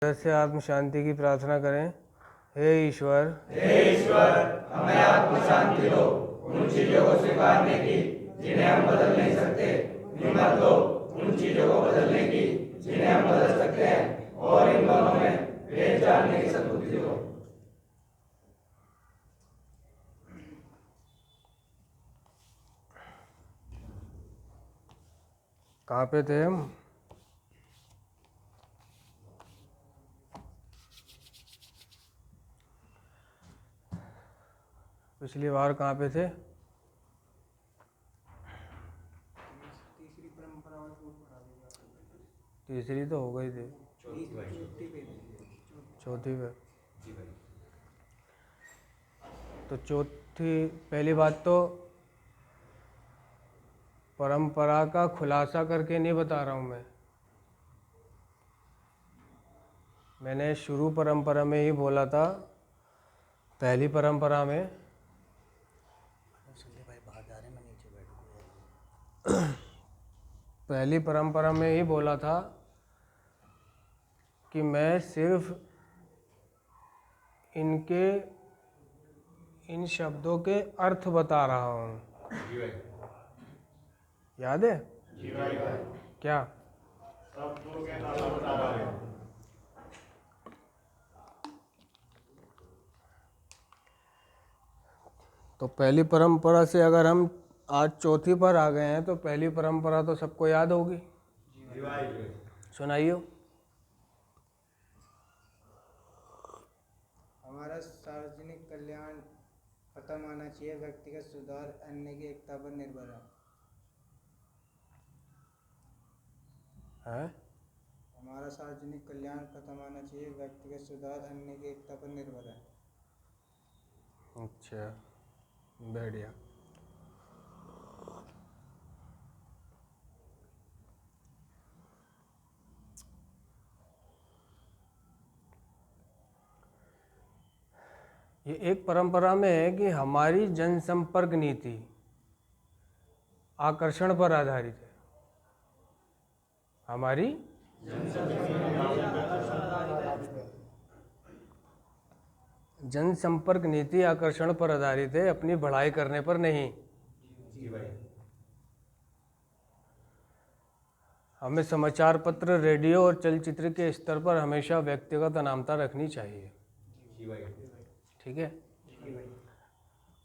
तरह से आत्म शांति की प्रार्थना करें। हे ईश्वर, हमें आत्म शांति दो, उन चीजों को स्वीकारने की जिन्हें हम बदल नहीं सकते, हिम्मत दो उन चीजों को बदलने की जिन्हें हम बदल सकते हैं, और इन दोनों में भेद जानने की सद्बुद्धि दो। कहाँ पे थे हम? पिछली बार कहाँ पे थे? तीसरी तो हो गई थी, चौथी पे। तो चौथी पहली बात तो परंपरा का खुलासा करके नहीं बता रहा हूँ मैंने शुरू परंपरा में ही बोला था। पहली परंपरा में पहली परंपरा में ही बोला था कि मैं सिर्फ इन शब्दों के अर्थ बता रहा हूँ। याद है? क्या? तो पहली परंपरा से अगर हम आज चौथी पर आ गए हैं तो पहली परंपरा तो सबको याद होगी। सुनाइयो। हमारा सार्वजनिक कल्याण खत्म आना चाहिए, व्यक्तिगत सुधार अन्य की एकता पर निर्भर है। हमारा सार्वजनिक कल्याण खत्म आना चाहिए, व्यक्तिगत सुधार अन्य की एकता पर निर्भर है। अच्छा, बढ़िया। ये एक परंपरा में है कि हमारी जनसंपर्क नीति आकर्षण पर आधारित है। हमारी जनसंपर्क नीति आकर्षण पर आधारित है, अपनी बढ़ाई करने पर नहीं। हमें समाचार पत्र, रेडियो और चलचित्र के स्तर पर हमेशा व्यक्तिगत अनामता रखनी चाहिए। ठीक है?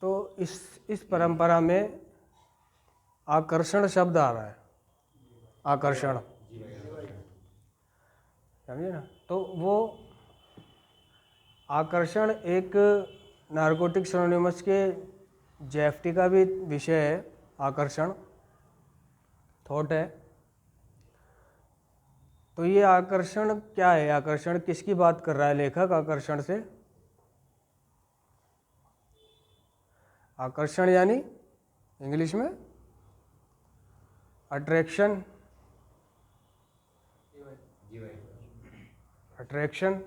तो इस परंपरा में आकर्षण शब्द आ रहा है। आकर्षण, समझे ना? तो वो आकर्षण एक नारकोटिक्स एनोनिमस के जेएफटी का भी विषय है। आकर्षण थॉट है। तो ये आकर्षण क्या है? आकर्षण किसकी बात कर रहा है लेखक आकर्षण से? आकर्षण यानी इंग्लिश में अट्रैक्शन, अट्रैक्शन।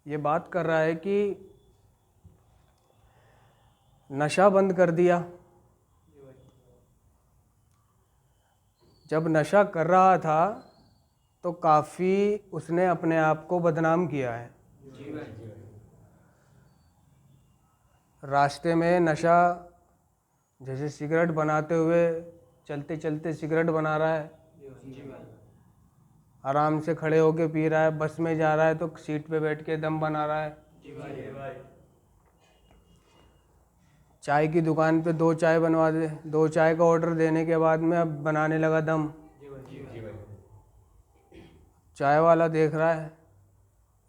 ये बात कर रहा है कि नशा बंद कर दिया। जब नशा कर रहा था तो काफ़ी उसने अपने आप को बदनाम किया है। रास्ते में नशा, जैसे सिगरेट बनाते हुए चलते चलते सिगरेट बना रहा है, आराम से खड़े होके पी रहा है, बस में जा रहा है तो सीट पे बैठ के दम बना रहा है। चाय की दुकान पे 2 चाय बनवा दे, 2 चाय का ऑर्डर देने के बाद में अब बनाने लगा दम। चाय वाला देख रहा है,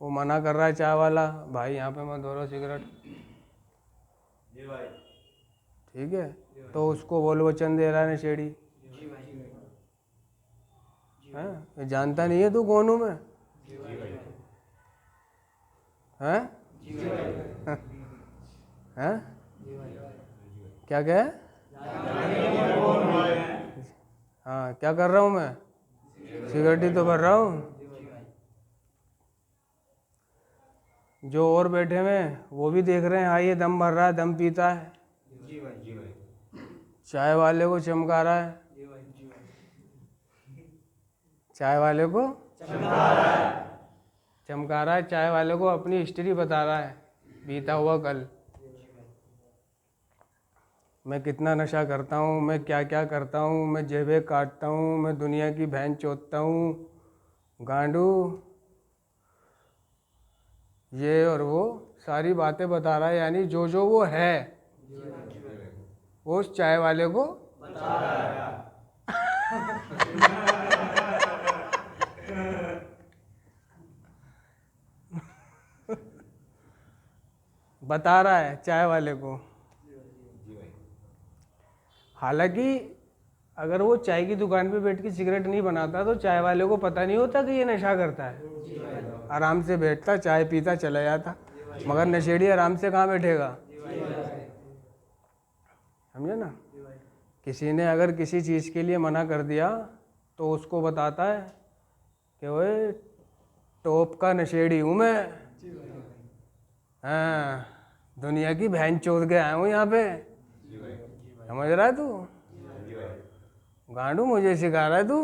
वो मना कर रहा है चाय वाला, भाई यहाँ पे मत दो रहा सिगरेट। ठीक है? तो उसको बोल वचन दे रहा है नशेड़ी। ये जानता नहीं है तू कौन हूँ मैं? हैं? हैं? क्या क्या? हाँ, क्या कर रहा हूँ मैं? सिगरेट ही तो भर रहा हूँ। जो और बैठे हुए हैं वो भी देख रहे हैं, हाँ ये दम भर रहा है, दम पीता है, चाय वाले को चमका रहा है। चाय वाले को चमका रहा है, चाय वाले को अपनी हिस्ट्री बता रहा है, बीता हुआ कल, मैं कितना नशा करता हूँ, मैं क्या क्या करता हूँ, मैं जेबें काटता हूँ, मैं दुनिया की बहन चोदता हूँ, गांडू, ये और वो सारी बातें बता रहा है। यानी जो जो वो है वो उस चाय वाले को बता रहा है। बता रहा है चाय वाले को। हालांकि अगर वो चाय की दुकान पे बैठ के सिगरेट नहीं बनाता तो चाय वाले को पता नहीं होता कि ये नशा करता है। आराम से बैठता, चाय पीता, चला जाता। मगर नशेड़ी आराम से कहाँ बैठेगा, समझे ना। किसी ने अगर किसी चीज़ के लिए मना कर दिया तो उसको बताता है कि ओए टॉप का नशेड़ी हूँ मैं, हाँ दुनिया की बहन चोद के आया हूँ यहाँ पे, समझ रहा है तू, गांडू मुझे सिखा रहा है तू,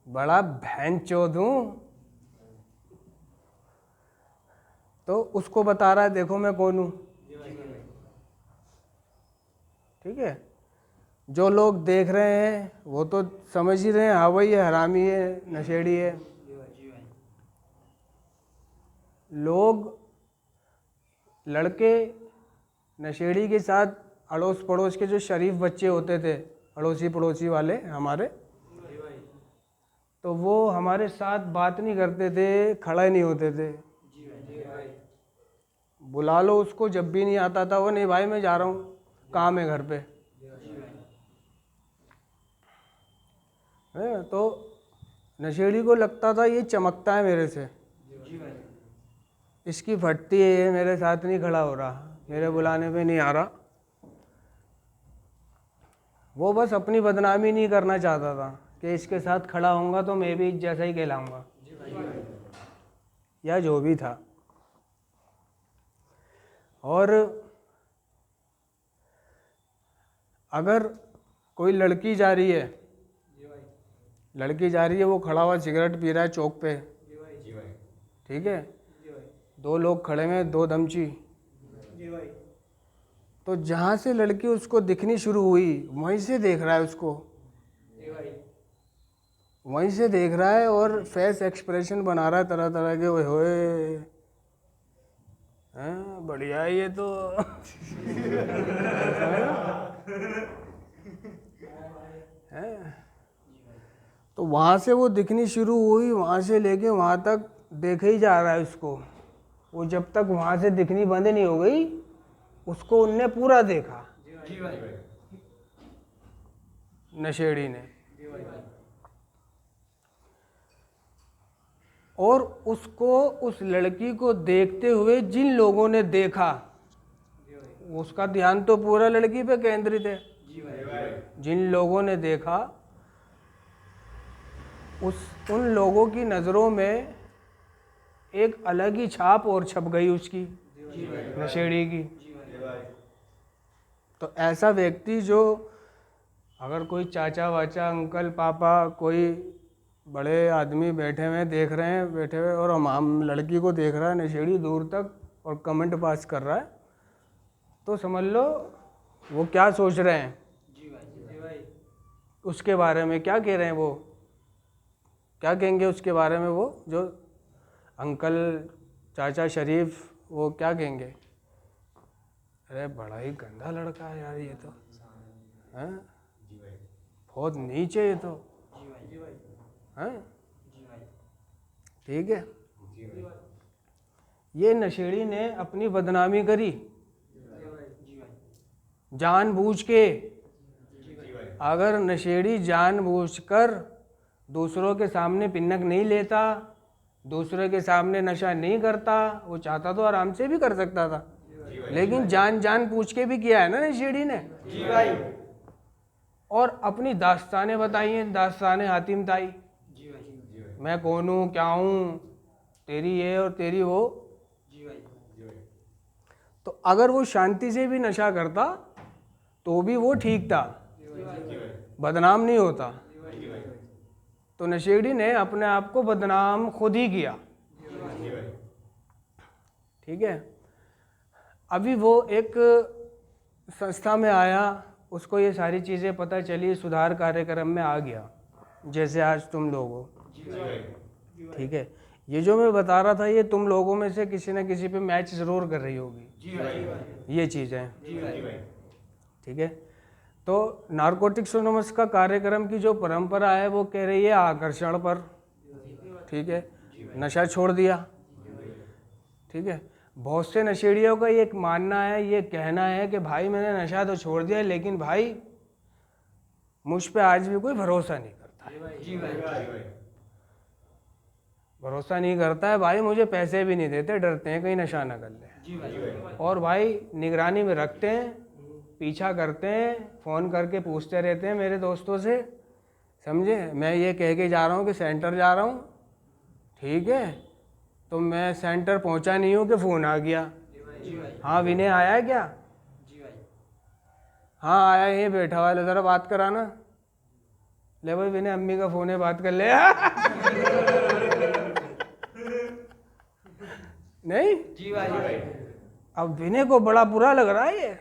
बड़ा बहन चोद हूँ। तो उसको बता रहा है देखो मैं कौन हूँ। ठीक है, जो लोग देख रहे हैं वो तो समझ ही रहे हैं, हाँ भाई ये हरामी है, नशेड़ी है। लोग, लड़के नशेड़ी के साथ अड़ोस पड़ोस के जो शरीफ बच्चे होते थे, अड़ोसी पड़ोसी वाले हमारे, तो वो हमारे साथ बात नहीं करते थे, खड़ा नहीं होते थे। बुला लो उसको, जब भी नहीं आता था वो, नहीं भाई मैं जा रहा हूँ, काम है घर पे। है तो नशेड़ी को लगता था ये चमकता है मेरे से, इसकी फटती है, ये मेरे साथ नहीं खड़ा हो रहा, मेरे बुलाने पे नहीं आ रहा। वो बस अपनी बदनामी नहीं करना चाहता था कि इसके साथ खड़ा होऊंगा तो मैं भी जैसा ही कहलाऊंगा, या जो भी था। और अगर कोई लड़की जा रही है, वो खड़ा हुआ सिगरेट पी रहा है चौक पे, ठीक है, दो लोग खड़े हैं, दो दमची, तो जहाँ से लड़की उसको दिखनी शुरू हुई वहीं से देख रहा है उसको, वहीं से देख रहा है और फेस एक्सप्रेशन बना रहा है तरह तरह के, ओए होए हैं बढ़िया है ये तो है। तो वहाँ से वो दिखनी शुरू हुई, वहाँ से लेके वहाँ तक देखे ही जा रहा है उसको। वो जब तक वहाँ से दिखनी बंद नहीं हो गई उसको उनने पूरा देखा, नशेड़ी ने। और उसको, उस लड़की को देखते हुए जिन लोगों ने देखा उसका ध्यान तो पूरा लड़की पे केंद्रित है। जिन लोगों ने देखा उन लोगों की नज़रों में एक अलग ही छाप और छप गई उसकी, नशेड़ी की। तो ऐसा व्यक्ति जो, अगर कोई चाचा वाचा, अंकल पापा, कोई बड़े आदमी बैठे हुए देख रहे हैं, बैठे हुए, और हम लड़की को देख रहा है नशेड़ी दूर तक और कमेंट पास कर रहा है, तो समझ लो वो क्या सोच रहे हैं, उसके बारे में क्या कह रहे हैं, वो क्या कहेंगे उसके बारे में, वो जो अंकल चाचा शरीफ, वो क्या कहेंगे, अरे बड़ा ही गंदा लड़का है यार ये तो, हैं बहुत नीचे ये तो, हैं ठीक है। ये नशेड़ी ने अपनी बदनामी करी जानबूझ के। अगर नशेड़ी जानबूझकर दूसरों के सामने पिन्नक नहीं लेता, दूसरों के सामने नशा नहीं करता, वो चाहता तो आराम से भी कर सकता था, लेकिन जान पूछ के भी किया है ना नशेड़ी ने। जी भाई। और अपनी दास्तानें बताई हैं, दास्तानें हातिम ताई, मैं कौन हूँ, क्या हूँ, तेरी ये और तेरी वो। तो अगर वो शांति से भी नशा करता तो भी वो ठीक था, बदनाम नहीं होता। तो नशेड़ी ने अपने आप को बदनाम खुद ही किया। ठीक है। अभी वो एक संस्था में आया, उसको ये सारी चीज़ें पता चली, सुधार कार्यक्रम में आ गया, जैसे आज तुम लोग हो। ठीक है। ये जो मैं बता रहा था, ये तुम लोगों में से किसी न किसी पे मैच ज़रूर कर रही होगी ये चीज़ें। ठीक है। तो नारकोटिक्स एनोनिमस का कार्यक्रम की जो परंपरा है वो कह रही है आकर्षण पर। ठीक है। नशा छोड़ दिया। ठीक है। बहुत से नशेड़ियों का ये एक मानना है, ये कहना है कि भाई मैंने नशा तो छोड़ दिया, लेकिन भाई मुझ पे आज भी कोई भरोसा नहीं करता है। भरोसा नहीं करता है भाई, मुझे पैसे भी नहीं देते, डरते हैं कहीं नशा ना कर ले। और भाई निगरानी में रखते हैं, पीछा करते हैं, फ़ोन करके पूछते रहते हैं मेरे दोस्तों से, समझे। मैं ये कह के जा रहा हूँ कि सेंटर जा रहा हूँ, ठीक है, तो मैं सेंटर पहुँचा नहीं हूँ कि फ़ोन आ गया। हाँ विनय आया है क्या? हाँ आया है, बैठा हुआ है, ज़रा बात कराना। ले भाई विनय, अम्मी का फ़ोन है, बात कर ले। नहीं जी भाई। अब विनय को बड़ा बुरा लग रहा है ये।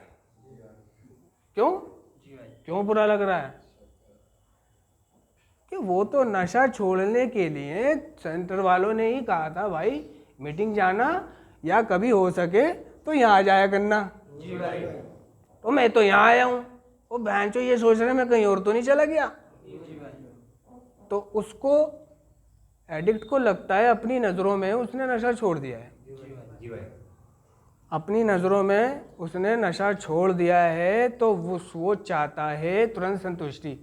क्यों? क्यों बुरा लग रहा है? कि वो तो नशा छोड़ने के लिए सेंटर वालों ने ही कहा था भाई मीटिंग जाना, या कभी हो सके तो यहाँ आ जाया करना। जी भाई। तो मैं तो यहाँ आया हूँ, वो बहन चो ये सोच रहे मैं कहीं और तो नहीं चला गया। जी भाई। तो उसको एडिक्ट को लगता है अपनी नज़रों में उसने नशा छोड़ दिया है। जी भाई। अपनी नज़रों में उसने नशा छोड़ दिया है, तो वो चाहता है तुरंत संतुष्टि।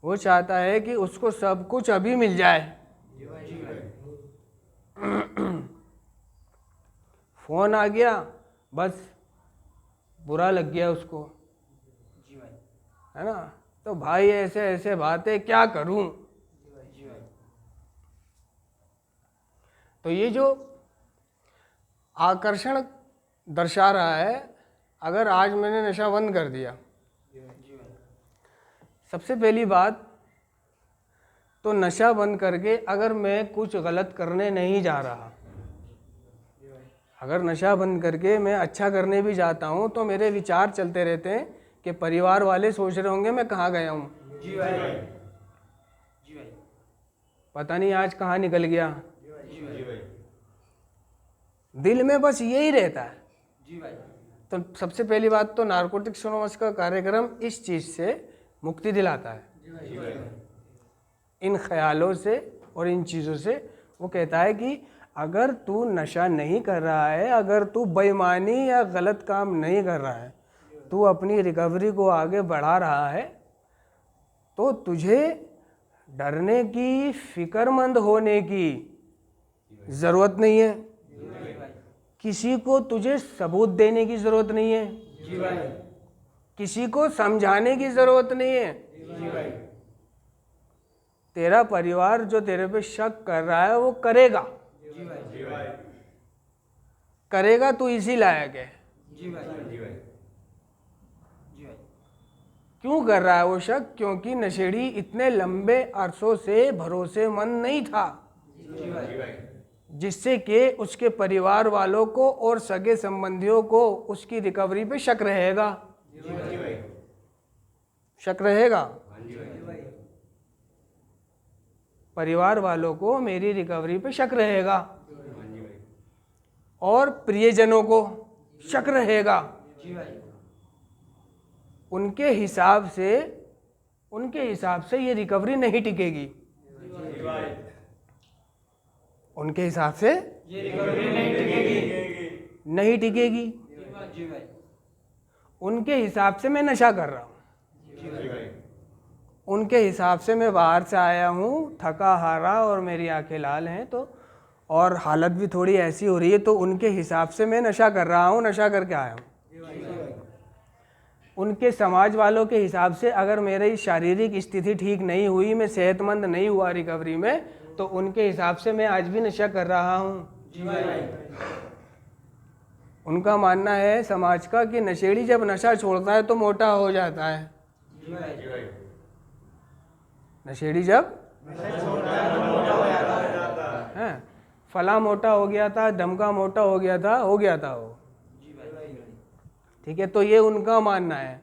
वो चाहता है कि उसको सब कुछ अभी मिल जाए। फोन आ गया, बस बुरा लग गया उसको, है ना। तो भाई ऐसे ऐसे बातें क्या करूं। तो ये जो आकर्षण दर्शा रहा है, अगर आज मैंने नशा बंद कर दिया, सबसे पहली बात तो नशा बंद करके अगर मैं कुछ गलत करने नहीं जा रहा, अगर नशा बंद करके मैं अच्छा करने भी जाता हूँ तो मेरे विचार चलते रहते हैं कि परिवार वाले सोच रहे होंगे मैं कहाँ गया हूँ। जी भाई। जी भाई। पता नहीं आज कहाँ निकल गया। जी भाई। दिल में बस यही रहता है। जी भाई। तो सबसे पहली बात तो नारकोटिक्स एनोनिमस का कार्यक्रम इस चीज़ से मुक्ति दिलाता है। जी भाई। इन ख्यालों से और इन चीज़ों से। वो कहता है कि अगर तू नशा नहीं कर रहा है, अगर तू बेईमानी या गलत काम नहीं कर रहा है, तू अपनी रिकवरी को आगे बढ़ा रहा है, तो तुझे डरने की, फिक्रमंद होने की ज़रूरत नहीं है। किसी को तुझे सबूत देने की ज़रूरत नहीं है। किसी को समझाने की ज़रूरत नहीं है। तेरा परिवार जो तेरे पे शक कर रहा है वो करेगा। जी भाई। करेगा, तू इसी लायक है। जी भाई। जी भाई। जी भाई। क्यों कर रहा है वो शक? क्योंकि नशेड़ी इतने लंबे अरसों से भरोसेमंद नहीं था। जी भाई। जिससे कि उसके परिवार वालों को और सगे संबंधियों को उसकी रिकवरी पे शक रहेगा। जी भाई। शक रहेगा। परिवार वालों को मेरी रिकवरी पे शक रहेगा और प्रियजनों को शक रहेगा। उनके हिसाब से ये रिकवरी नहीं टिकेगी। उनके हिसाब से ये रिकवरी नहीं टिकेगी। उनके हिसाब से मैं नशा कर रहा हूँ, उनके हिसाब से मैं बाहर से आया हूँ थका हारा और मेरी आंखें लाल हैं, तो और हालत भी थोड़ी ऐसी हो रही है, तो उनके हिसाब से मैं नशा कर रहा हूँ, नशा करके आया हूँ। उनके समाज वालों के हिसाब से अगर मेरी शारीरिक स्थिति ठीक नहीं हुई, मैं सेहतमंद नहीं हुआ रिकवरी में, तो उनके हिसाब से मैं आज भी नशा कर रहा हूँ। उनका मानना है समाज का कि नशेड़ी जब नशा छोड़ता है तो मोटा हो जाता है। नशेड़ी जब हैं, फला मोटा हो गया था, ढमका मोटा हो गया था वो। ठीक है, तो ये उनका मानना है।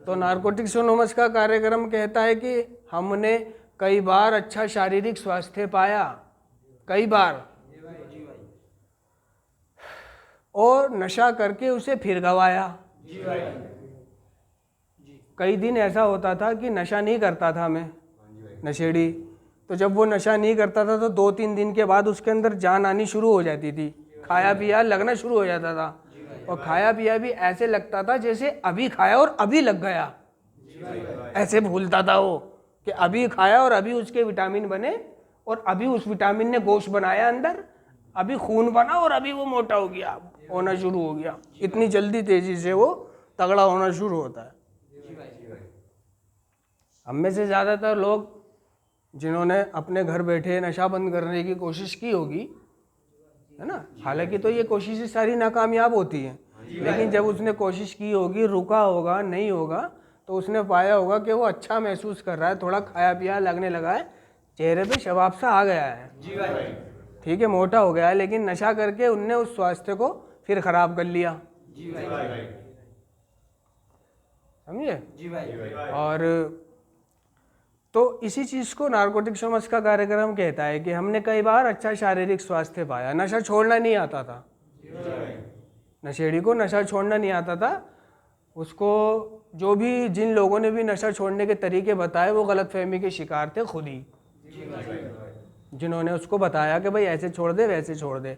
तो नारकोटिक्स एनोनिमस का कार्यक्रम कहता है कि हमने कई बार अच्छा शारीरिक स्वास्थ्य पाया, कई बार, और नशा करके उसे फिर गवाया। कई दिन ऐसा होता था कि नशा नहीं करता था मैं, नशेड़ी, तो जब वो नशा नहीं करता था तो 2-3 दिन के बाद उसके अंदर जान आनी शुरू हो जाती थी, खाया पिया लगना शुरू हो जाता था, और खाया पिया भी ऐसे लगता था जैसे अभी खाया और अभी लग गया, ऐसे भूलता था वो कि अभी खाया और अभी उसके विटामिन बने और अभी उस विटामिन ने गोश्त बनाया अंदर, अभी खून बना और अभी वो मोटा हो गया, होना शुरू हो गया। इतनी जल्दी तेजी से वो तगड़ा होना शुरू होता है। हम में से ज़्यादातर लोग जिन्होंने अपने घर बैठे नशा बंद करने की कोशिश की होगी, है ना, हालांकि तो ये कोशिशें सारी नाकामयाब होती हैं, लेकिन जब उसने कोशिश की होगी, रुका होगा, नहीं होगा, तो उसने पाया होगा कि वो अच्छा महसूस कर रहा है, थोड़ा खाया पिया लगने लगा है, चेहरे पे शबाब सा आ गया है, ठीक है, मोटा हो गया है, लेकिन नशा करके उनने उस स्वास्थ्य को फिर खराब कर लिया। समझे? और तो इसी चीज़ को नारकोटिक्स एनोनिमस का कार्यक्रम कहता है कि हमने कई बार अच्छा शारीरिक स्वास्थ्य पाया, नशा छोड़ना नहीं आता था, नशेड़ी को नशा छोड़ना नहीं आता था, उसको जो भी जिन लोगों ने भी नशा छोड़ने के तरीके बताए वो गलतफहमी के शिकार थे खुद ही, जिन्होंने उसको बताया कि भाई ऐसे छोड़ दे, वैसे छोड़ दे,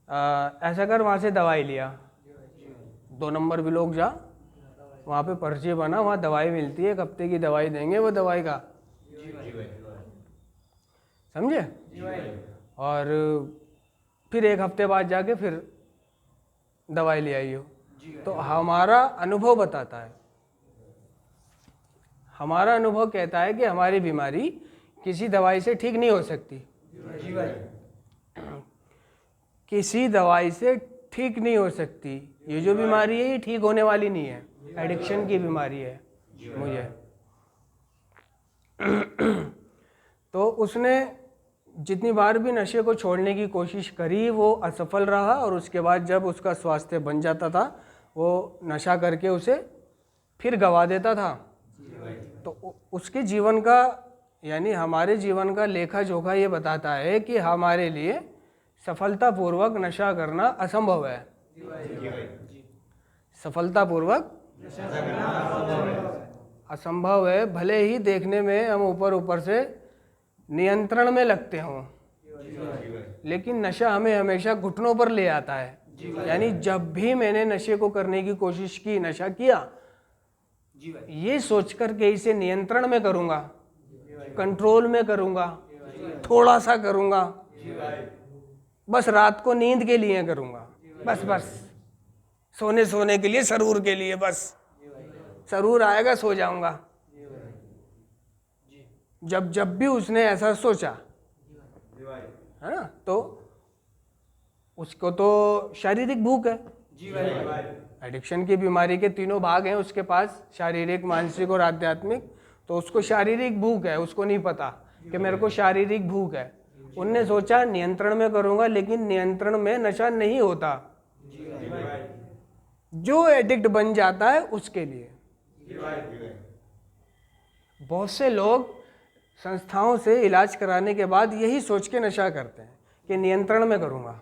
ऐसा कर, वहाँ से दवाई लिया, 2 नंबर भी लोग जा, वहाँ पे पर्ची बना, वहाँ दवाई मिलती है, 1 हफ्ते की दवाई देंगे वो दवाई का, समझे? और फिर 1 हफ्ते बाद जाके फिर दवाई ले आई हो। तो हमारा अनुभव बताता है, हमारा अनुभव कहता है कि हमारी बीमारी किसी दवाई से ठीक नहीं हो सकती, किसी दवाई से ठीक नहीं हो सकती। ये जो बीमारी है ये ठीक होने वाली नहीं है, एडिक्शन की बीमारी है मुझे। तो उसने जितनी बार भी नशे को छोड़ने की कोशिश करी वो असफल रहा, और उसके बाद जब उसका स्वास्थ्य बन जाता था वो नशा करके उसे फिर गवा देता था। तो उसके जीवन का, यानी हमारे जीवन का लेखा जोखा ये बताता है कि हमारे लिए सफलतापूर्वक नशा करना असंभव है, सफलतापूर्वक असंभव है। भले ही देखने में हम ऊपर से नियंत्रण में लगते हों, लेकिन नशा हमें हमेशा घुटनों पर ले आता है। यानी जब भी मैंने नशे को करने की कोशिश की, नशा किया, ये सोचकर के इसे नियंत्रण में करूंगा, कंट्रोल में करूंगा, थोड़ा सा करूंगा, बस रात को नींद के लिए करूंगा, बस सोने के लिए, सरूर के लिए, बस सरूर आएगा सो जाऊंगा। जब भी उसने ऐसा सोचा, है ना, तो उसको तो शारीरिक भूख है। एडिक्शन की बीमारी के 3 भाग हैं उसके पास, शारीरिक, मानसिक और आध्यात्मिक। तो उसको शारीरिक भूख है, उसको नहीं पता कि मेरे को शारीरिक भूख है। उनने सोचा नियंत्रण में करूंगा, लेकिन नियंत्रण में नशा नहीं होता। जो एडिक्ट बन जाता है उसके लिए बहुत से लोग संस्थाओं से इलाज कराने के बाद यही सोच के नशा करते हैं कि नियंत्रण में करूंगा,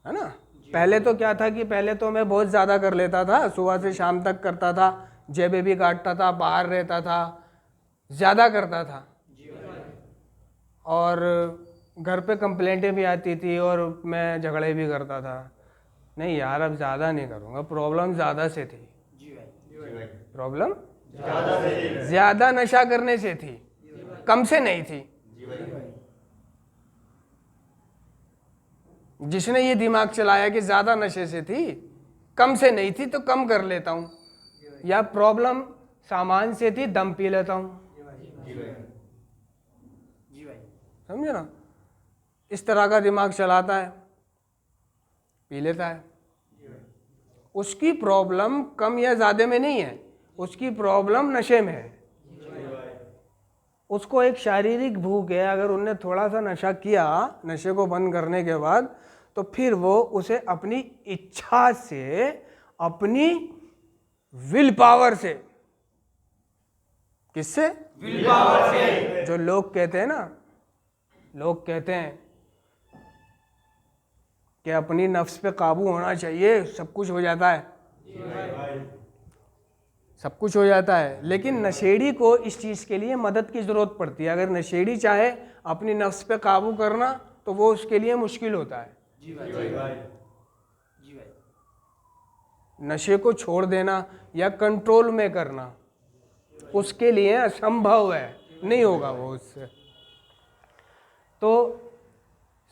है ना। पहले तो क्या था कि पहले तो मैं बहुत ज़्यादा कर लेता था, सुबह से शाम तक करता था, जेबें भी काटता था, बाहर रहता था, ज़्यादा करता था, और घर पे कंप्लेंटें भी आती थी और मैं झगड़े भी करता था। नहीं यार, अब ज़्यादा नहीं करूँगा, प्रॉब्लम ज़्यादा से थी, प्रॉब्लम ज़्यादा नशा करने से थी, कम से नहीं थी। जिसने ये दिमाग चलाया कि ज़्यादा नशे से थी, कम से नहीं थी, तो कम कर लेता हूँ, या प्रॉब्लम सामान से थी, दम पी लेता हूँ, समझे ना। इस तरह का दिमाग चलाता है, पी लेता है। उसकी प्रॉब्लम कम या ज़्यादा में नहीं है, उसकी प्रॉब्लम नशे में है। उसको एक शारीरिक भूख है, अगर उनने थोड़ा सा नशा किया नशे को बंद करने के बाद, तो फिर वो उसे अपनी इच्छा से, अपनी विल पावर से, किससे? विल पावर से। जो लोग कहते हैं ना, लोग कहते हैं कि अपनी नफ्स पे काबू होना चाहिए, सब कुछ हो जाता है, सब कुछ हो जाता है। लेकिन नशेड़ी को इस चीज़ के लिए मदद की ज़रूरत पड़ती है। अगर नशेड़ी चाहे अपनी नफ्स पे काबू करना, तो वो उसके लिए मुश्किल होता है। जी भाई। नशे को छोड़ देना या कंट्रोल में करना उसके लिए असंभव है, नहीं होगा वो उससे। तो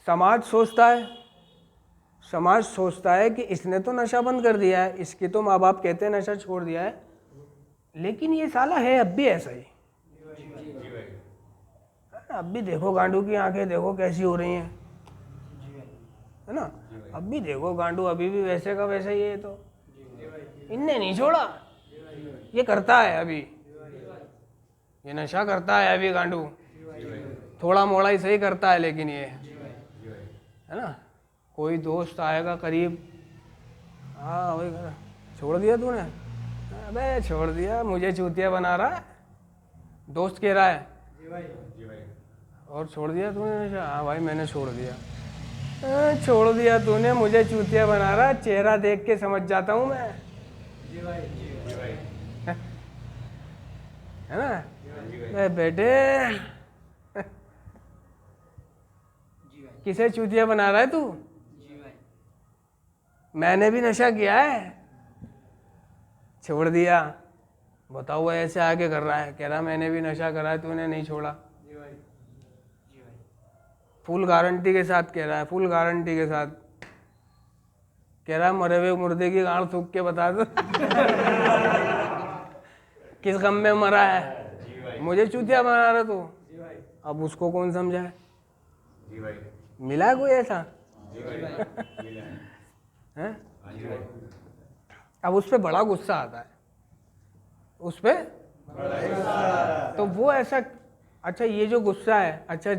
समाज सोचता है कि इसने तो नशा बंद कर दिया है, इसके तो माँ बाप कहते हैं नशा छोड़ दिया है, लेकिन ये साला है अब भी ऐसा ही। अब भी देखो गांडू की आंखें देखो कैसी हो रही हैं, है ना? अब भी देखो गांडू अभी भी वैसे का वैसे ही है। तो इनने नहीं छोड़ा, ये करता है अभी, ये नशा करता है अभी गांडू, थोड़ा मोड़ा ही सही करता है, लेकिन ये है ना। कोई दोस्त आएगा करीब, हाँ वही, छोड़ दिया तूने? अबे छोड़ दिया, मुझे चूतिया बना रहा है, दोस्त कह रहा है। और छोड़ दिया तूने नशा? हाँ भाई मैंने छोड़ दिया। छोड़ दिया तूने, मुझे चूतिया बना रहा है, चेहरा देख के समझ जाता हूँ मैं, है ना? बेटे किसे चूतिया बना रहा है तू? मैंने भी नशा किया है, छोड़ दिया। बताओ ऐसे आगे कर रहा है, कह रहा मैंने भी नशा करा है, तूने नहीं छोड़ा। फुल गारंटी के साथ कह रहा है, फुल गारंटी के साथ कह रहा है, मरे हुए मुर्दे की गांड थूक के बता दो किस गम में मरा है, मुझे चूतिया बना रहा तू। अब उसको कौन समझाए? मिला है कोई ऐसा? है? अब उस पर बड़ा गुस्सा आता है, उस पर तो वो ऐसा, अच्छा ये जो गुस्सा है, अच्छा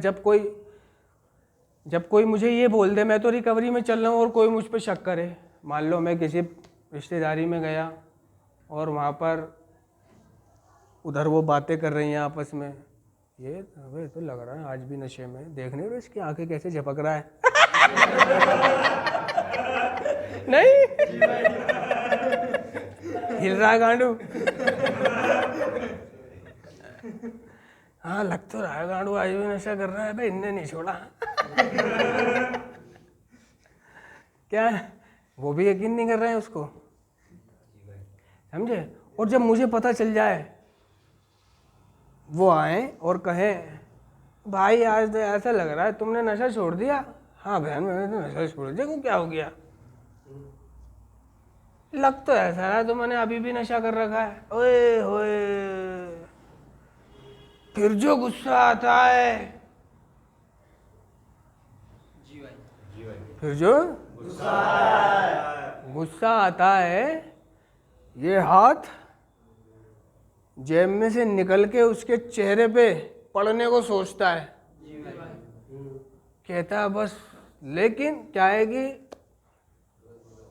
जब कोई मुझे ये बोल दे मैं तो रिकवरी में चल रहा हूँ और कोई मुझ पर शक करे, मान लो मैं किसी रिश्तेदारी में गया और वहाँ पर उधर वो बातें कर रही हैं आपस में, ये अबे तो लग रहा है आज भी नशे में, देखने दो इसकी आंखें कैसे झपक रहा है नहीं हिल रहा है गांडू हाँ लग तो रहा है गांडू आज भी नशा कर रहा है भाई, इनने नहीं छोड़ा क्या वो भी यकीन नहीं कर रहे हैं उसको, समझे? और जब मुझे पता चल जाए, वो आए और कहें भाई आज तो ऐसा लग रहा है तुमने नशा छोड़ दिया। हाँ बहन मैंने तो नशा छोड़ दिया, को क्या हो गया? लग तो ऐसा रहा तो मैंने अभी भी नशा कर रखा है। ओए होए, फिर जो गुस्सा आता है, फिर जो गुस्सा आता है, ये हाथ जेब में से निकल के उसके चेहरे पे पड़ने को सोचता है, कहता है बस। लेकिन क्या है कि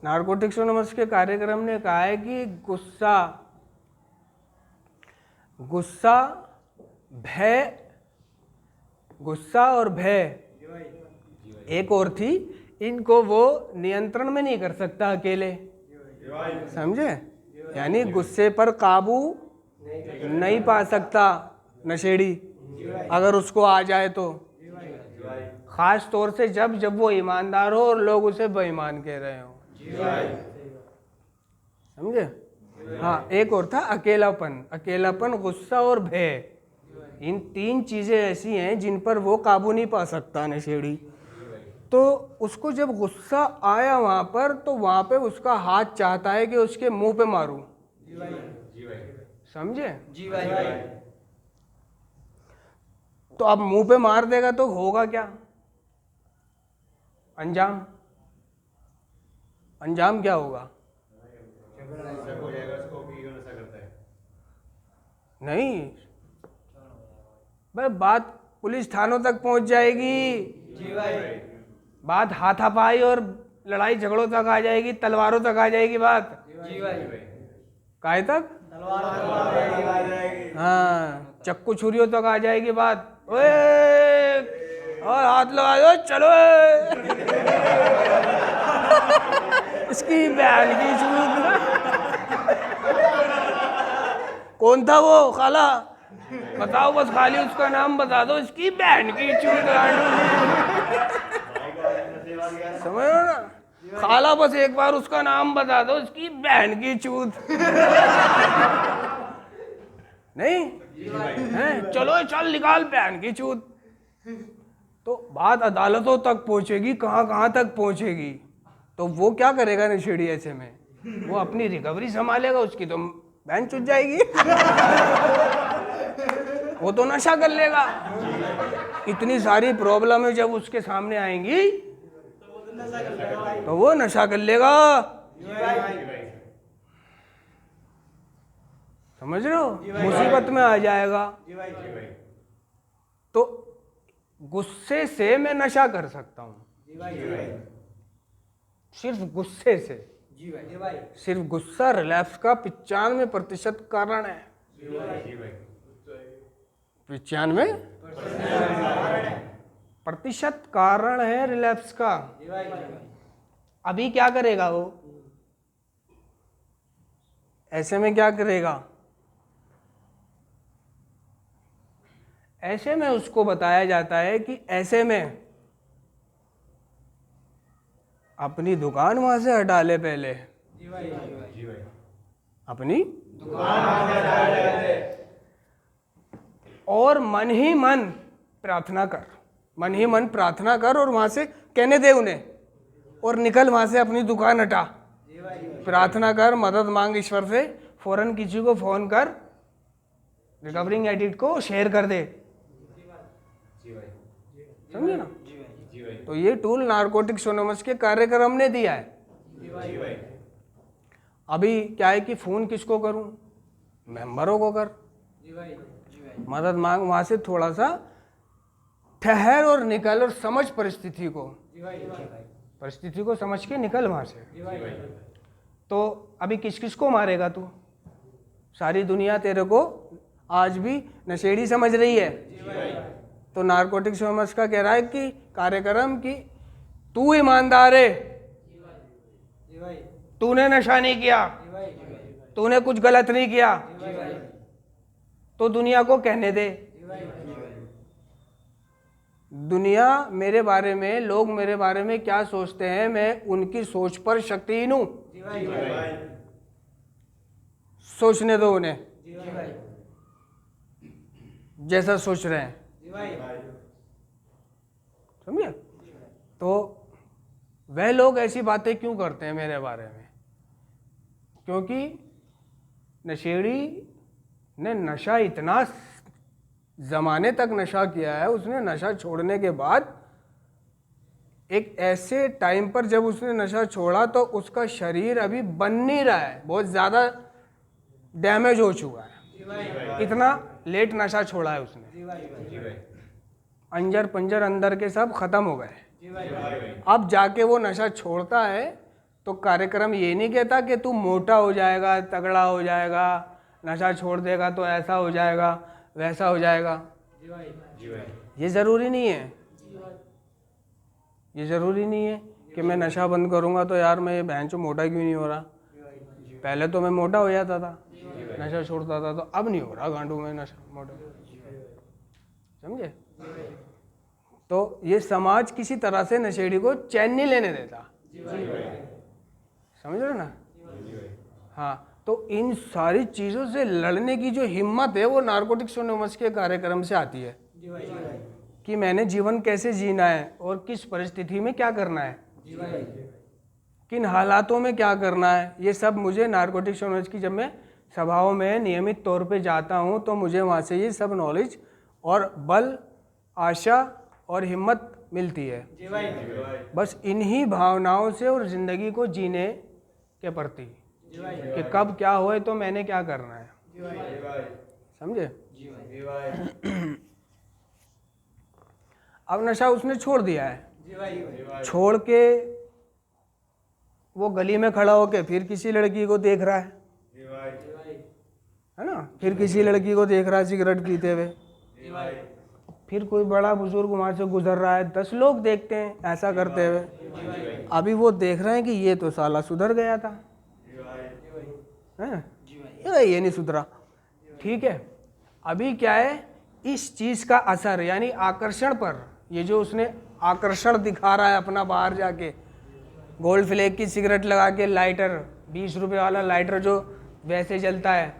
नारकोटिक्स एनोनिमस के कार्यक्रम ने कहा है कि गुस्सा और भय एक और थी, इनको वो नियंत्रण में नहीं कर सकता अकेले, समझे? यानी गुस्से पर काबू नहीं पा सकता नशेड़ी, अगर उसको आ जाए तो, खास तौर से जब वो ईमानदार हो और लोग उसे बेईमान कह रहे हो, समझे? हाँ एक और था अकेलापन, गुस्सा और भय। इन तीन चीजें ऐसी हैं जिन पर वो काबू नहीं पा सकता नशेड़ी। तो उसको जब गुस्सा आया वहां पर, तो वहां पे उसका हाथ चाहता है कि उसके मुंह पे मारूं, समझे? जी भाई। तो अब मुंह पे मार देगा तो होगा क्या? अंजाम क्या होगा? नहीं भाई, बात पुलिस थानों तक पहुंच जाएगी, जी भाई, बात हाथापाई और लड़ाई झगड़ों तक आ जाएगी, तलवारों तक आ जाएगी बात। जी भाई, काहे तक? तलवार हाँ, चक्कू छुरियों तक आ जाएगी बात। ओए और हाथ लगा दो, चलो इसकी बहन की चूत। कौन था वो खाला? बताओ बस, खाली उसका नाम बता दो, इसकी बहन की चूत। समझ रहे हो ना? खाला बस एक बार उसका नाम बता दो, इसकी बहन की चूत। नहीं है? चलो चल निकाल बहन की चूत। तो बात अदालतों तक पहुंचेगी, कहाँ तक पहुंचेगी। तो वो क्या करेगा नशेड़ी ऐसे में? वो अपनी रिकवरी संभालेगा, उसकी तो बहन चुट जाएगी। वो तो नशा कर लेगा। इतनी सारी प्रॉब्लम है जब उसके सामने आएंगी तो वो नशा कर लेगा। समझ रहे हो? मुसीबत में आ जाएगा। तो गुस्से से मैं नशा कर सकता हूं, सिर्फ गुस्से से। सिर्फ गुस्सा रिलैप्स का 95% कारण है। 95% कारण है रिलैप्स का। अभी क्या करेगा वो? ऐसे में क्या करेगा? ऐसे में उसको बताया जाता है कि ऐसे में अपनी दुकान वहां से हटा ले पहले। अपनी और मन ही मन प्रार्थना कर, मन ही मन प्रार्थना कर और वहां से कहने दे उन्हें, और निकल वहां से, अपनी दुकान हटा। प्रार्थना कर, मदद मांग ईश्वर से, फौरन किसी को फोन कर, रिकवरिंग एडिक्ट को शेयर कर दे। समझे ना? तो ये टूल नारकोटिक्स एनोनिमस के कार्यक्रम ने दिया है। अभी क्या है कि फोन किसको करूं? मेंबरों को कर, मदद मांग, वहां से थोड़ा सा ठहर और निकल और समझ परिस्थिति को समझ के निकल वहां से। तो अभी किस किस को मारेगा तू? सारी दुनिया तेरे को आज भी नशेड़ी समझ रही है। तो नारकोटिक्स एनोनिमस का कह रहा है कि कार्यक्रम की तू ईमानदार है, तूने नशा नहीं किया, तूने कुछ गलत नहीं किया, तो दुनिया को कहने दे। दुनिया मेरे बारे में, लोग मेरे बारे में क्या सोचते हैं, मैं उनकी सोच पर शक्तिहीन हूं। सोचने दो उन्हें जैसा सोच रहे हैं। समझे? तो वह लोग ऐसी बातें क्यों करते हैं मेरे बारे में? क्योंकि नशेड़ी ने नशा इतना जमाने तक नशा किया है, उसने नशा छोड़ने के बाद एक ऐसे टाइम पर जब उसने नशा छोड़ा तो उसका शरीर अभी बन नहीं रहा है, बहुत ज़्यादा डैमेज हो चुका है। इतना लेट नशा छोड़ा है उसने, अंजर पंजर अंदर के सब खत्म हो गए। अब जाके वो नशा छोड़ता है तो कार्यक्रम ये नहीं कहता कि तू मोटा हो जाएगा, तगड़ा हो जाएगा, नशा छोड़ देगा तो ऐसा हो जाएगा, वैसा हो जाएगा। ये ज़रूरी नहीं है। ये ज़रूरी नहीं है कि मैं नशा बंद करूँगा तो यार मैं ये भैंचो मोटा क्यों नहीं हो रहा। पहले तो मैं मोटा हो जाता था, नशा छोड़ता था, तो अब नहीं हो रहा गांडू में नशा मोटा। समझे? तो ये समाज किसी तरह से नशेड़ी को चैन नहीं लेने देता। समझ रहे ना? हाँ, तो इन सारी चीज़ों से लड़ने की जो हिम्मत है वो नारकोटिक्स एनोनिमस के कार्यक्रम से आती है कि मैंने जीवन कैसे जीना है और किस परिस्थिति में क्या करना है, किन हालातों में क्या करना है। ये सब मुझे नारकोटिक्स एनोनिमस की, जब मैं सभाओं में नियमित तौर पे जाता हूँ तो मुझे वहाँ से ये सब नॉलेज और बल, आशा और हिम्मत मिलती है। बस इन्हीं भावनाओं से और ज़िंदगी को जीने के प्रति कि कब क्या होए तो मैंने क्या करना है। समझे? जी भाई। अब नशा उसने छोड़ दिया है, जी भाई। छोड़ के वो गली में खड़ा होके फिर किसी लड़की को देख रहा है, जी भाई। है ना, फिर किसी लड़की को देख रहा है सिगरेट पीते हुए, जी भाई। फिर कोई बड़ा बुजुर्ग वहाँ से गुजर रहा है, 10 लोग देखते हैं ऐसा करते हुए। अभी वो देख रहे हैं कि ये तो साला सुधर गया था, जी भाई। हैं, ये नहीं सुधरा। ठीक है, अभी क्या है, इस चीज़ का असर यानी आकर्षण पर, ये जो उसने आकर्षण दिखा रहा है अपना बाहर जाके, गोल्ड फ्लेग की सिगरेट लगा के, लाइटर 20 रुपए वाला लाइटर जो वैसे जलता है,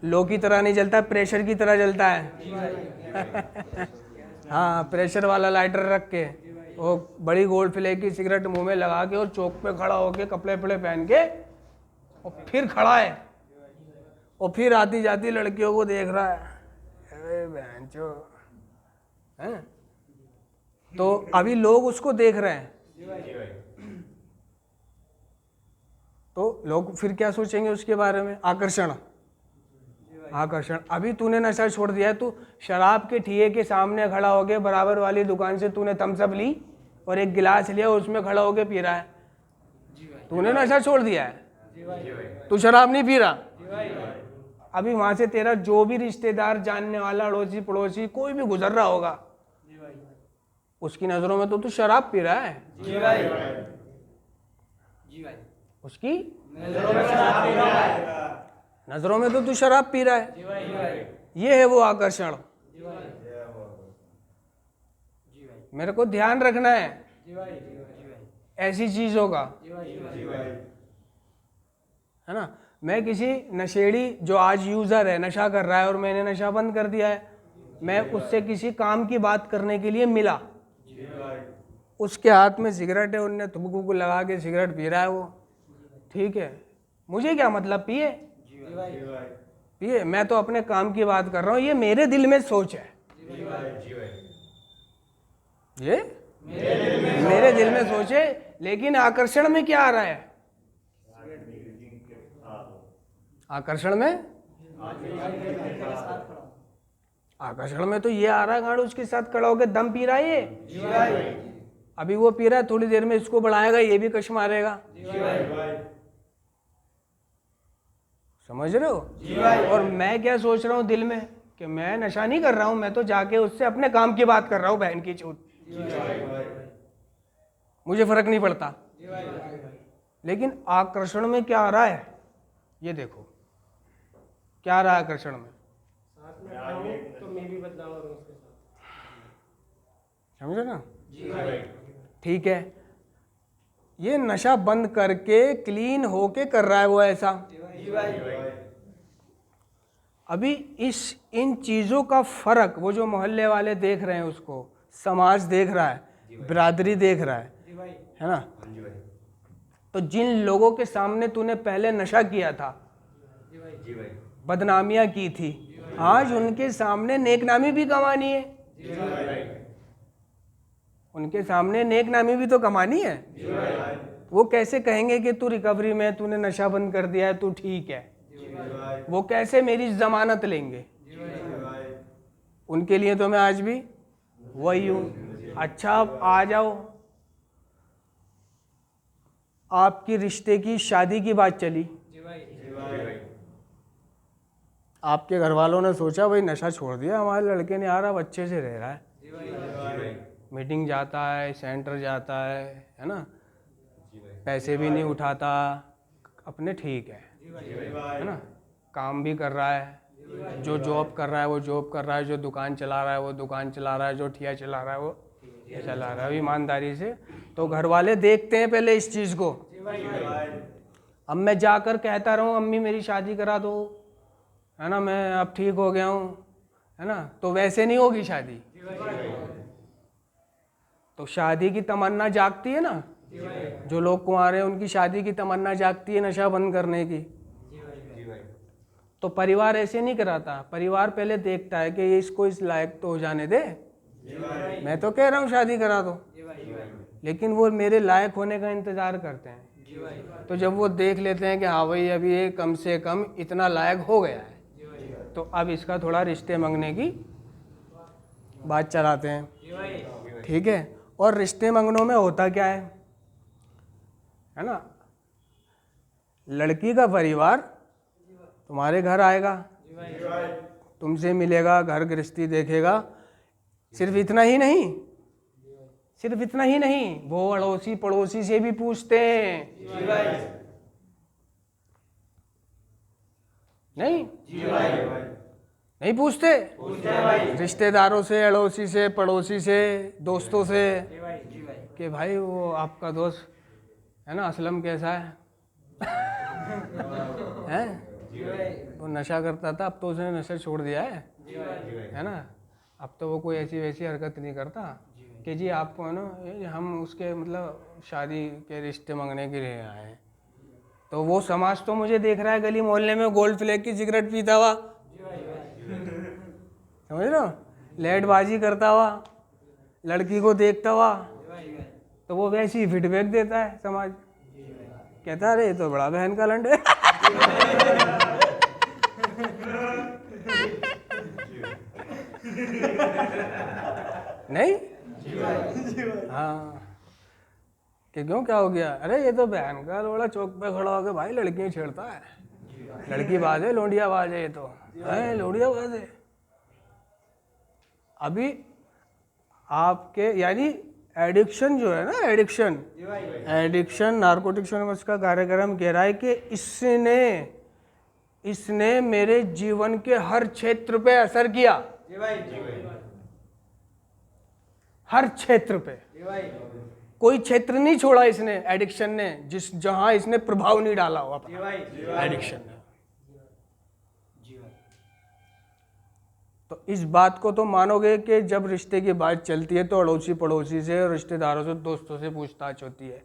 लो की तरह नहीं जलता, प्रेशर की तरह जलता है हाँ, प्रेशर वाला लाइटर रख के वो बड़ी गोल्ड फ्लेग की सिगरेट मुंह में लगा के और चौक पे खड़ा होके कपड़े वपड़े पहन के और फिर खड़ा है और फिर आती जाती लड़कियों को देख रहा है, अरे बहनचो, हैं? तो अभी लोग उसको देख रहे हैं, तो लोग फिर क्या सोचेंगे उसके बारे में? आकर्षण, आकर्षण। अभी तूने नशा छोड़ दिया है, तू शराब के ठिए के सामने खड़ा होके बराबर वाली दुकान से तूने थम्स अप ली और एक गिलास लिया, उसमें खड़ा होके पी रहा है, तूने नशा छोड़ दिया है, तू शराब नहीं पी रहा। अभी वहां से तेरा जो भी रिश्तेदार, जानने वाला, अड़ोसी पड़ोसी कोई भी गुजर रहा होगा, उसकी नजरों में तो तू शराब पी रहा है, उसकी नजरों में तो तू शराब पी रहा है। ये है वो आकर्षण। मेरे को ध्यान रखना है ऐसी चीजों का, है ना। मैं किसी नशेड़ी जो आज यूजर है, नशा कर रहा है और मैंने नशा बंद कर दिया है, मैं उससे किसी काम की बात करने के लिए मिला, उसके हाथ में सिगरेट है, उनने थुबकू लगा के सिगरेट पी रहा है वो, ठीक है, मुझे क्या मतलब, पिए पिए, मैं तो अपने काम की बात कर रहा हूँ। ये मेरे दिल में सोच है, ये मेरे दिल में सोच है, लेकिन आकर्षण में क्या आ रहा है? आकर्षण में तो ये आ रहा है, गाड़ी उसके साथ खड़ा होकर दम पी रहा है ये, अभी वो पी रहा है, थोड़ी देर में इसको बढ़ाएगा, ये भी कश मारेगा, समझ रहे हो? और मैं क्या सोच रहा हूँ दिल में कि मैं नशा नहीं कर रहा हूँ, मैं तो जाके उससे अपने काम की बात कर रहा हूँ, बहन की चूत, मुझे फर्क नहीं पड़ता। लेकिन आकर्षण में क्या आ रहा है, ये देखो क्या आ रहा है आकर्षण में, तो मैं भी बदलाव करूं उसके साथ, समझे ना? ठीक है, ये नशा बंद करके क्लीन होके कर रहा है वो ऐसा। अभी इन चीजों का फर्क वो जो मोहल्ले वाले देख रहे हैं, उसको समाज देख रहा है, बिरादरी देख रहा है ना। तो जिन लोगों के सामने तूने पहले नशा किया था, बदनामियां की थी, आज उनके सामने नेकनामी भी कमानी है, उनके सामने नेकनामी भी तो कमानी है। वो कैसे कहेंगे कि तू रिकवरी में, तूने नशा बंद कर दिया है, तू ठीक है? वो कैसे मेरी जमानत लेंगे? उनके लिए तो मैं आज भी वही हूँ। अच्छा, अब आ जाओ, आपकी रिश्ते की शादी की बात चली, आपके घर वालों ने सोचा भाई नशा छोड़ दिया हमारे लड़के ने, यार अब अच्छे से रह रहा है, मीटिंग जाता है, सेंटर जाता है ना, पैसे भी नहीं उठाता, अपने ठीक है ना, काम भी कर रहा है, जो जॉब कर रहा है वो जॉब कर रहा है, जो दुकान चला रहा है वो दुकान चला रहा है, जो ठिया चला रहा है वो चला रहा है ईमानदारी से। तो घर वाले देखते हैं पहले इस चीज़ को। अब मैं जाकर कहता रहूँ अम्मी मेरी शादी करा दो, है ना, मैं अब ठीक हो गया हूँ, है ना, तो वैसे नहीं होगी शादी। तो शादी की तमन्ना जागती है ना, जो लोग कुंवारे हैं उनकी शादी की तमन्ना जागती है नशा बंद करने की। तो परिवार ऐसे नहीं कराता, परिवार पहले देखता है कि ये इसको इस लायक तो हो जाने दे, मैं तो कह रहा हूँ शादी करा दो, लेकिन वो मेरे लायक होने का इंतजार करते हैं। तो जब वो देख लेते हैं कि हाँ भाई अभी ये कम से कम इतना लायक हो गया है, तो अब इसका थोड़ा रिश्ते मांगने की बात चलाते हैं, ठीक है। और रिश्ते मांगनों में होता क्या है ना, लड़की का परिवार तुम्हारे घर आएगा, तुमसे मिलेगा, घर गृहस्थी देखेगा। सिर्फ इतना ही नहीं, सिर्फ इतना ही नहीं, वो अड़ोसी पड़ोसी से भी पूछते हैं, नहीं नहीं पूछते? रिश्तेदारों से, अड़ोसी से, पड़ोसी से, दोस्तों से, कि भाई वो आपका दोस्त है ना असलम कैसा है? हैं? वो नशा करता था, अब तो उसने नशा छोड़ दिया है ना, अब तो वो कोई ऐसी वैसी हरकत नहीं करता कि जी आपको है ना हम उसके मतलब शादी के रिश्ते मांगने के लिए आए हैं। तो वो समाज तो मुझे देख रहा है गली मोहल्ले में गोल्ड फ्लैग की सिगरेट पीता हुआ, समझ रहे हो, लेटबाजी करता हुआ, लड़की को देखता हुआ, तो वो वैसे ही फीडबैक देता है समाज, कहता है अरे ये तो बड़ा बहन का लंड है। नहीं, हाँ, कि क्यों क्या हो गया? अरे ये तो बहन का लोड़ा चौक पे खड़ा होकर भाई लड़कियां छेड़ता है, लड़की बाज है, लोंडिया बाज है, ये तो है लोंडिया बाज है। अभी आपके यानी एडिक्शन जो है ना, एडिक्शन नारकोटिक्स एनोनिमस का कार्यक्रम कह रहा है कि इसने मेरे जीवन के हर क्षेत्र पे असर किया, हर क्षेत्र पे, कोई क्षेत्र नहीं छोड़ा इसने, एडिक्शन ने, जहां इसने प्रभाव नहीं डाला हुआ एडिक्शन ने। तो इस बात को तो मानोगे कि जब रिश्ते की बात चलती है तो अड़ोसी पड़ोसी से और रिश्तेदारों से, दोस्तों से पूछताछ होती है,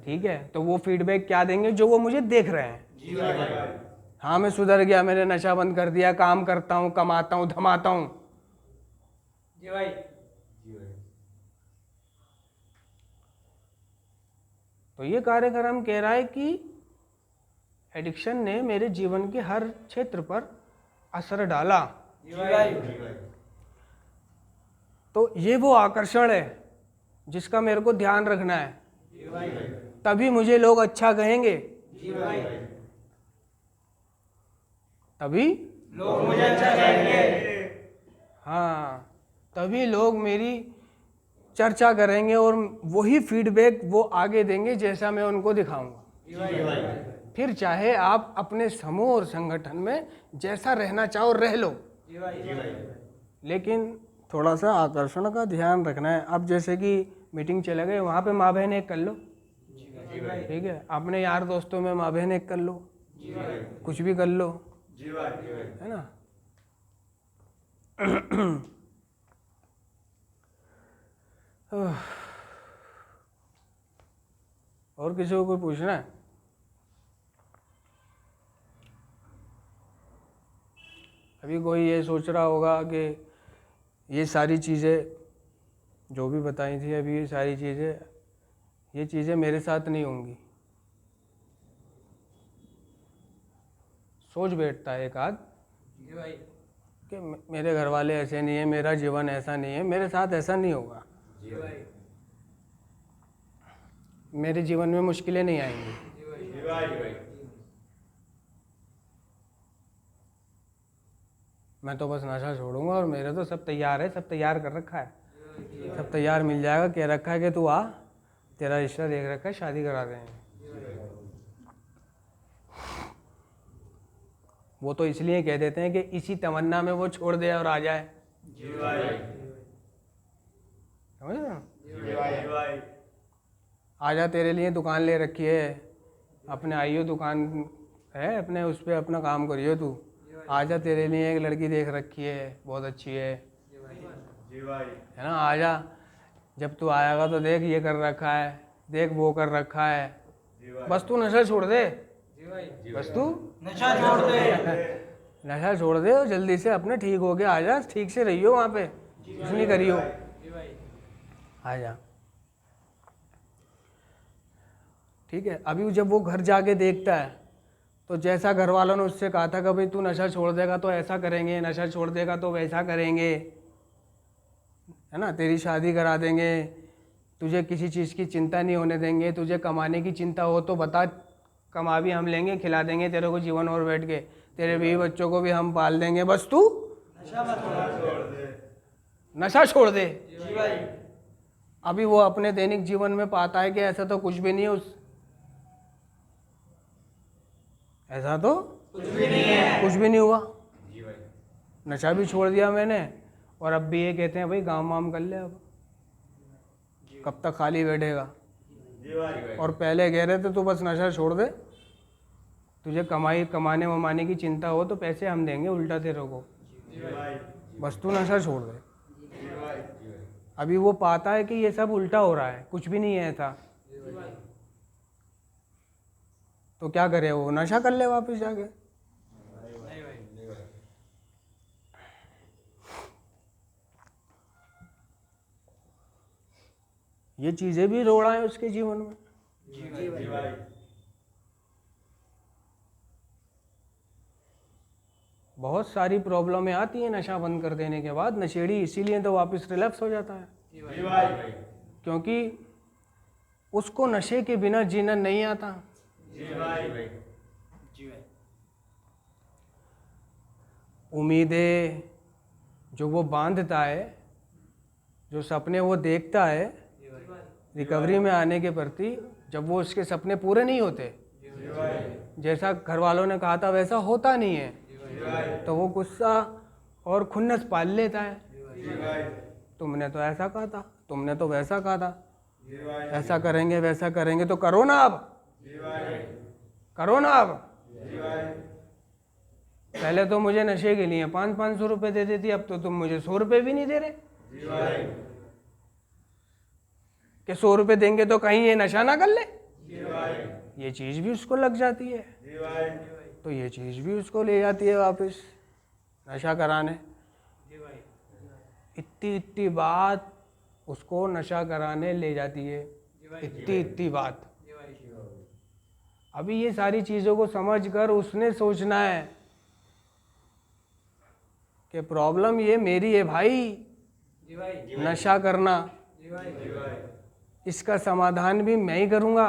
ठीक है। तो वो फीडबैक क्या देंगे? जो वो मुझे देख रहे हैं, हाँ मैं सुधर गया, मैंने नशा बंद कर दिया, काम करता हूँ, कमाता हूँ, धमाता हूँ। तो ये कार्यक्रम कह रहा है कि एडिक्शन ने मेरे जीवन के हर क्षेत्र पर असर डाला। तो ये वो आकर्षण है जिसका मेरे को ध्यान रखना है, तभी मुझे लोग अच्छा कहेंगे, तभी लोग मुझे अच्छा कहेंगे, हाँ, तभी लोग मेरी चर्चा करेंगे और वही फीडबैक वो आगे देंगे जैसा मैं उनको दिखाऊंगा। फिर चाहे आप अपने समूह और संगठन में जैसा रहना चाहो रह लो, लेकिन थोड़ा सा आकर्षण का ध्यान रखना है। अब जैसे कि मीटिंग चले गए, वहाँ पे माँ बहन एक कर लो, ठीक है, अपने यार दोस्तों में माँ बहन एक कर लो, कुछ भी कर लो, है ना। और किसी को कोई पूछना है? अभी कोई ये सोच रहा होगा कि ये सारी चीज़ें जो भी बताई थी अभी, ये चीज़ें मेरे साथ नहीं होंगी। सोच बैठता है एक आध कि मेरे घर वाले ऐसे नहीं है, मेरा जीवन ऐसा नहीं है, मेरे साथ ऐसा नहीं होगा, मेरे जीवन में मुश्किलें नहीं आएंगी। मैं तो बस नशा छोड़ूंगा और मेरे तो सब तैयार है, सब तैयार कर रखा है, सब तैयार मिल जाएगा, कह रखा है कि तू आ, तेरा रिश्ता देख रखा है, शादी करा रहे हैं। वो तो इसलिए कह देते हैं कि इसी तमन्ना में वो छोड़ दे और आ जाए, समझ रहे हो? आजा तेरे लिए दुकान ले रखी है, अपने आइयो दुकान है अपने, उस पर अपना काम करियो तू, आजा तेरे लिए एक लड़की देख रखी है, बहुत अच्छी है ना, आजा, जब तू आएगा तो देख ये कर रखा है, देख वो कर रखा है, बस तू नशा छोड़ दे, बस तू नशा छोड़ दे, नशा छोड़ दे और जल्दी से अपने ठीक हो गया आजा, ठीक से रहियो वहाँ पे, कुछ नहीं करियो, आजा, ठीक है। अभी जब वो घर जाके देखता है तो जैसा घर वालों ने उससे कहा था कि भाई तू नशा छोड़ देगा तो ऐसा करेंगे, नशा छोड़ देगा तो वैसा करेंगे, है ना, तेरी शादी करा देंगे, तुझे किसी चीज़ की चिंता नहीं होने देंगे, तुझे कमाने की चिंता हो तो बता, कमा भी हम लेंगे, खिला देंगे तेरे को जीवन और बैठ के, तेरे बीवी बच्चों को भी हम पाल देंगे, बस तू नशा छोड़ दे। अभी वो अपने दैनिक जीवन में पाता है कि ऐसा तो कुछ भी नहीं है, ऐसा तो कुछ भी नहीं हुआ, नशा भी छोड़ दिया मैंने, और अब भी ये कहते हैं भाई काम वाम कर ले, अब कब तक खाली बैठेगा। और पहले कह रहे थे तू बस नशा छोड़ दे, तुझे कमाने वमाने की चिंता हो तो पैसे हम देंगे उल्टा तेरे को, बस तू नशा छोड़ दे। अभी वो पाता है कि ये सब उल्टा हो रहा है, कुछ भी नहीं है ऐसा, तो क्या करे, वो नशा कर ले वापस जाके। ये चीजें भी रोड़ा है उसके जीवन में। बहुत सारी प्रॉब्लमें आती हैं नशा बंद कर देने के बाद। नशेड़ी इसीलिए तो वापस रिलैप्स हो जाता है, क्योंकि उसको नशे के बिना जीना नहीं आता। उम्मीदें जो वो बांधता है, जो सपने वो देखता है रिकवरी में आने के प्रति, जब वो उसके सपने पूरे नहीं होते, जैसा घर वालों ने कहा था वैसा होता नहीं है, तो वो गुस्सा और खुन्नस पाल लेता है। तुमने तो ऐसा कहा था, तुमने तो वैसा कहा था, ऐसा करेंगे वैसा करेंगे, तो करो ना अब, करो ना अब। पहले तो मुझे नशे के लिए 500-500 रुपये दे देती, अब तो तुम मुझे 100 रुपये भी नहीं दे रहे कि 100 रुपये देंगे तो कहीं ये नशा ना कर ले। ये चीज़ भी उसको लग जाती है, तो ये चीज़ भी उसको ले जाती है वापस नशा कराने। इतनी बात उसको नशा कराने ले जाती है, इतनी बात। अभी ये सारी चीज़ों को समझकर उसने सोचना है कि प्रॉब्लम ये मेरी है भाई, नशा करना, इसका समाधान भी मैं ही करूँगा।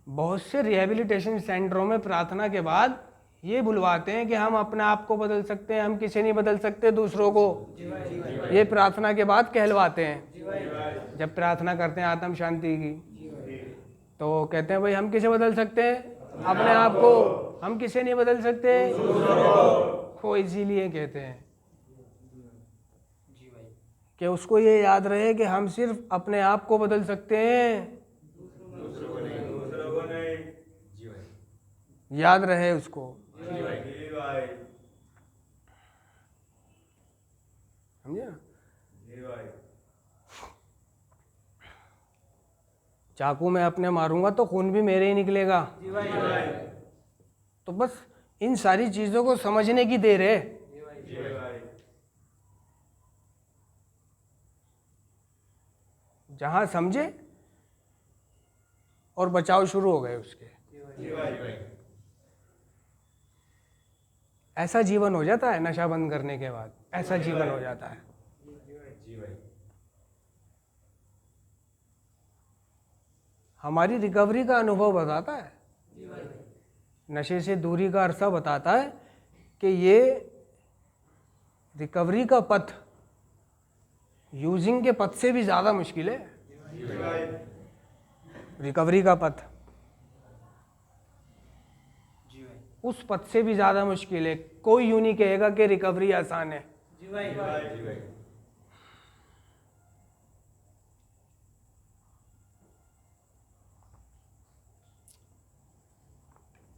बहुत से रिहैबिलिटेशन सेंटरों में प्रार्थना के बाद ये बुलवाते हैं कि हम अपने आप को बदल सकते हैं, हम किसी नहीं बदल सकते दूसरों को, ये प्रार्थना के बाद कहलवाते हैं। जब प्रार्थना करते हैं आत्म शांति की, तो कहते हैं भाई हम किसे बदल सकते हैं, अपने आप को, हम किसे नहीं बदल सकते को, इसीलिए कहते हैं कि उसको ये याद रहे कि हम सिर्फ अपने आप को बदल सकते हैं, याद रहे उसको। समझे ना? चाकू मैं अपने मारूंगा तो खून भी मेरे ही निकलेगा। तो बस इन सारी चीजों को समझने की देर है। जहां समझे और बचाव शुरू हो गए उसके, ऐसा जीवन हो जाता है नशा बंद करने के बाद, ऐसा जीवन हो जाता है। हमारी रिकवरी का अनुभव बताता है, नशे से दूरी का अरसा बताता है कि ये रिकवरी का पथ यूजिंग के पथ से भी ज़्यादा मुश्किल है। रिकवरी का पथ उस पथ से भी ज़्यादा मुश्किल है। कोई यूं नहीं कहेगा कि रिकवरी आसान है।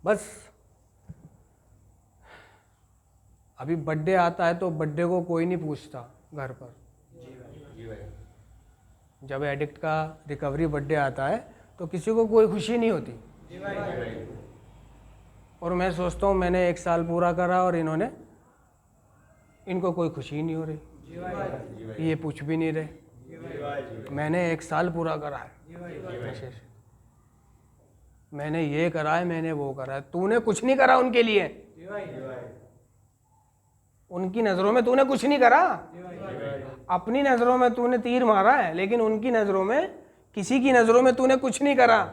बस अभी बर्थडे आता है तो बर्थडे को कोई नहीं पूछता घर पर। जब एडिक्ट का रिकवरी बर्थडे आता है तो किसी को कोई खुशी नहीं होती। और मैं सोचता हूँ मैंने 1 साल पूरा करा और इनको कोई खुशी नहीं हो रही, ये पूछ भी नहीं रहे। मैंने 1 साल पूरा करा है। मैंने ये करा है, मैंने वो करा है। तूने कुछ नहीं करा उनके लिए, उनकी नज़रों में तूने कुछ नहीं करा। अपनी नज़रों में तूने तीर मारा है, लेकिन उनकी नज़रों में, किसी की नज़रों में तूने कुछ नहीं करा।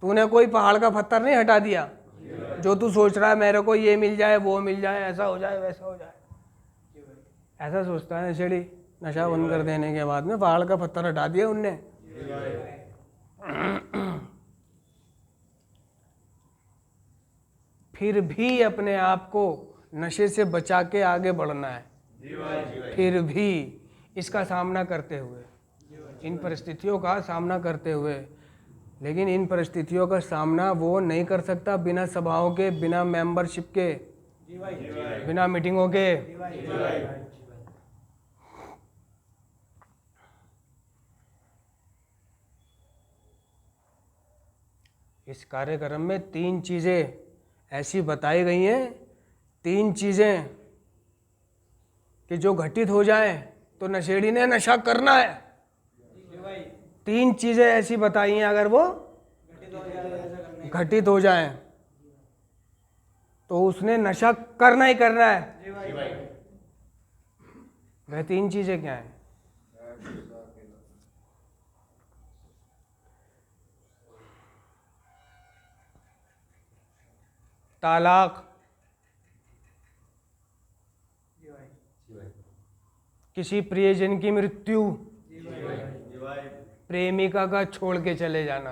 तूने कोई पहाड़ का पत्थर नहीं हटा दिया। जो तू सोच रहा है मेरे को ये मिल जाए, वो मिल जाए, ऐसा हो जाए, वैसा हो जाए, ऐसा सोचता है नशेड़ी। नशा बंद कर देने के बाद में पहाड़ का पत्थर हटा दिया उनने। फिर भी अपने आप को नशे से बचा के आगे बढ़ना है। फिर भी इसका सामना करते हुए, इन परिस्थितियों का सामना करते हुए। लेकिन इन परिस्थितियों का सामना वो नहीं कर सकता बिना सभाओं के, बिना मेंबरशिप के, बिना मीटिंगों के। इस कार्यक्रम में 3 चीज़ें ऐसी बताई गई हैं, 3 चीज़ें कि जो घटित हो जाएं तो नशेड़ी ने नशा करना है। 3 चीज़ें ऐसी बताई हैं, अगर वो घटित हो जाएं तो उसने नशा करना ही करना है। वह 3 चीज़ें क्या हैं? तालाक, किसी प्रियजन की मृत्यु, प्रेमिका का छोड़ के चले जाना।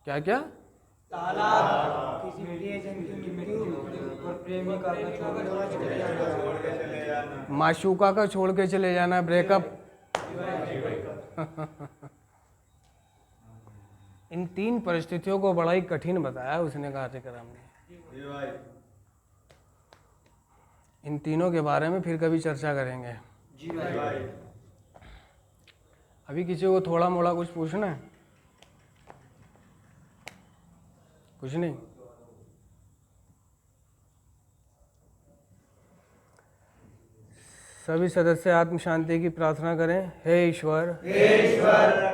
क्या क्या? तालाक, किसी प्रियजन की मृत्यु और प्रेमिका का छोड़ के चले जाना। माशूका का छोड़ के चले जाना, ब्रेकअप। इन 3 परिस्थितियों को बड़ा ही कठिन बताया उसने कार्यक्रम में। इन तीनों के बारे में फिर कभी चर्चा करेंगे। अभी किसी को थोड़ा मोड़ा कुछ पूछना है? कुछ नहीं? सभी सदस्य आत्म शांति की प्रार्थना करें। हे ईश्वर,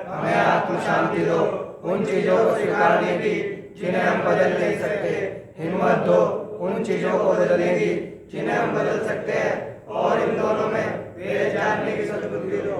हमें आत्म शांति दो, उन चीजों को स्वीकारने की जिन्हें हम बदल नहीं सकते। हिम्मत दो उन चीजों को बदलने की जिन्हें हम बदल सकते हैं, और इन दोनों में भेद जानने की सद्बुद्धि दो।